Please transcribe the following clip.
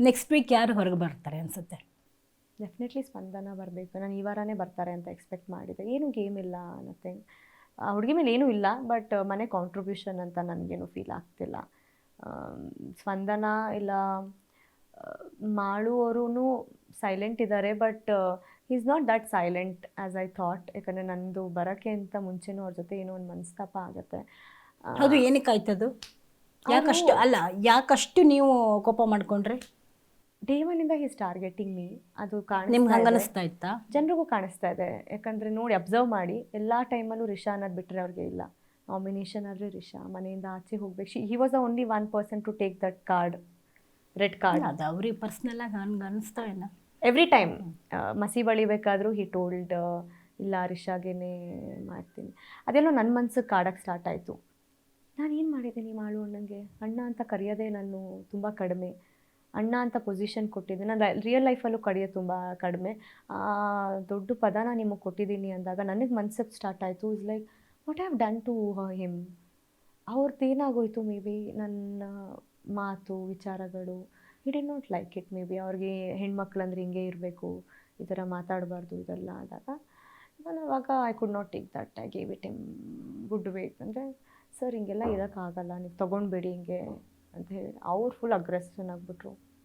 Next week ಯಾರು ಹೊರಗೆ ಬರ್ತಾರೆ ಅನ್ಸುತ್ತೆ? ಡೆಫಿನೆಟ್ಲಿ ಸ್ಪಂದನ ಬರಬೇಕು. ನಾನು ಈ ವಾರನೇ ಬರ್ತಾರೆ ಅಂತ ಎಕ್ಸ್ಪೆಕ್ಟ್ ಮಾಡಿದ್ದೆ. ಏನು ಗೇಮ್ ಇಲ್ಲ, ನಥಿಂಗ್. ಹುಡುಗಿ ಮೇಲೆ ಏನೂ ಇಲ್ಲ, ಬಟ್ ಮನೆ ಕಾಂಟ್ರಿಬ್ಯೂಷನ್ ಅಂತ ನನಗೇನು ಫೀಲ್ ಆಗ್ತಿಲ್ಲ. ಸ್ಪಂದನ ಇಲ್ಲ ಮಾಳು ಅವರೂ ಸೈಲೆಂಟ್ ಇದ್ದಾರೆ, but is not that silent as I thought. ಯಾಕಂದರೆ ನಂದು ಬರೋಕ್ಕೆ ಅಂತ ಮುಂಚೆನೂ ಅವ್ರ ಜೊತೆ ಏನೋ ಒಂದು ಮನಸ್ತಾಪ ಆಗುತ್ತೆ. ಅದು ಏನಕ್ಕೆ ಆಯ್ತದು? ಅವರು ಯಾಕಷ್ಟು ಅಲ್ಲ, ಯಾಕಷ್ಟು ನೀವು ಕೋಪ ಮಾಡ್ಕೊಂಡ್ರಿ? ಡೇ ಒನ್ನಿಂದ ಈಸ್ ಟಾರ್ಗೆಟಿಂಗ್ ಮೀ. ಅದು ನಿಮ್ಗೆ ಕಾಣಿಸ್ತಾ ಹಂಗೆ ಇದೆ, ಅನಿಸ್ತಾ ಇತ್ತಾ? ಜನರಿಗೂ ಕಾಣಿಸ್ತಾ ಇದೆ. ಯಾಕಂದರೆ ನೋಡಿ, ಅಬ್ಸರ್ವ್ ಮಾಡಿ, ಎಲ್ಲ ಟೈಮಲ್ಲೂ ರಿಷಾ ಅನ್ನೋದು ಬಿಟ್ಟರೆ ಅವ್ರಿಗೆ ಇಲ್ಲ. ನಾಮಿನೇಷನ್ ಆದರೆ ರಿಷಾ, ಮನೆಯಿಂದ ಆಚೆ ಹೋಗ್ಬೇಕು. He was the only 1% to take that card, red card. ಅದು ಅವ್ರಿಗೆ ಪರ್ಸ್ನಲ್ ಆಗಿ ಹಂಗೆ ಅನಿಸ್ತಾವೇನ? ಎವ್ರಿ ಟೈಮ್ ಮಸಿ ಬಳಿಬೇಕಾದ್ರೂ ಹಿ ಟೋಲ್ಡ್, ಇಲ್ಲ ರಿಷಾಗೇನೆ ಮಾಡ್ತೀನಿ. ಅದೆಲ್ಲೋ ನನ್ನ ಮನ್ಸಿಗೆ ಕಾಡಕ್ಕೆ ಸ್ಟಾರ್ಟ್ ಆಯಿತು. ನಾನು ಏನು ಮಾಡಿದ್ದೀನಿ ಮಾಳು ಅಣ್ಣಂಗೆ? ಅಣ್ಣ ಅಂತ ಕರೆಯೋದೇ ನಾನು ತುಂಬ ಕಡಿಮೆ. ಅಣ್ಣ ಅಂತ ಪೊಸಿಷನ್ ಕೊಟ್ಟಿದ್ದೆ ನಾನು ರಿಯಲ್ ಲೈಫಲ್ಲೂ ಕರೆಯೋದು ತುಂಬ ಕಡಿಮೆ. ದೊಡ್ಡ ಪದನ ನಿಮಗೆ ಕೊಟ್ಟಿದ್ದೀನಿ ಅಂದಾಗ ನನಗೆ ಮನ್ಸಿಗೆ ಸ್ಟಾರ್ಟ್ ಆಯಿತು. Is like what have done to him. ಅವ್ರದ್ದು ಏನಾಗೋಯ್ತು ಮೇ ಬಿ ನನ್ನ ಮಾತು ವಿಚಾರಗಳು, he did not like it. Maybe ಅವ್ರಿಗೆ ಹೆಣ್ಮಕ್ಳಂದ್ರೆ ಹಿಂಗೆ ಇರಬೇಕು, ಈ ಥರ ಮಾತಾಡಬಾರ್ದು ಇದೆಲ್ಲ ಆದಾಗ ನಾನು ಅವಾಗ I could not take that. I gave it him good way. ಅಂದರೆ ಸರ್ ಹಿಂಗೆಲ್ಲ ಇರೋಕ್ಕಾಗಲ್ಲ, ನೀವು ತೊಗೊಂಡ್ಬೇಡಿ ಹಿಂಗೆ ಅಂತ ಹೇಳಿ ಅವ್ರು ಫುಲ್ ಅಗ್ರೆಸಿವ್ ಆಗಿಬಿಟ್ರು.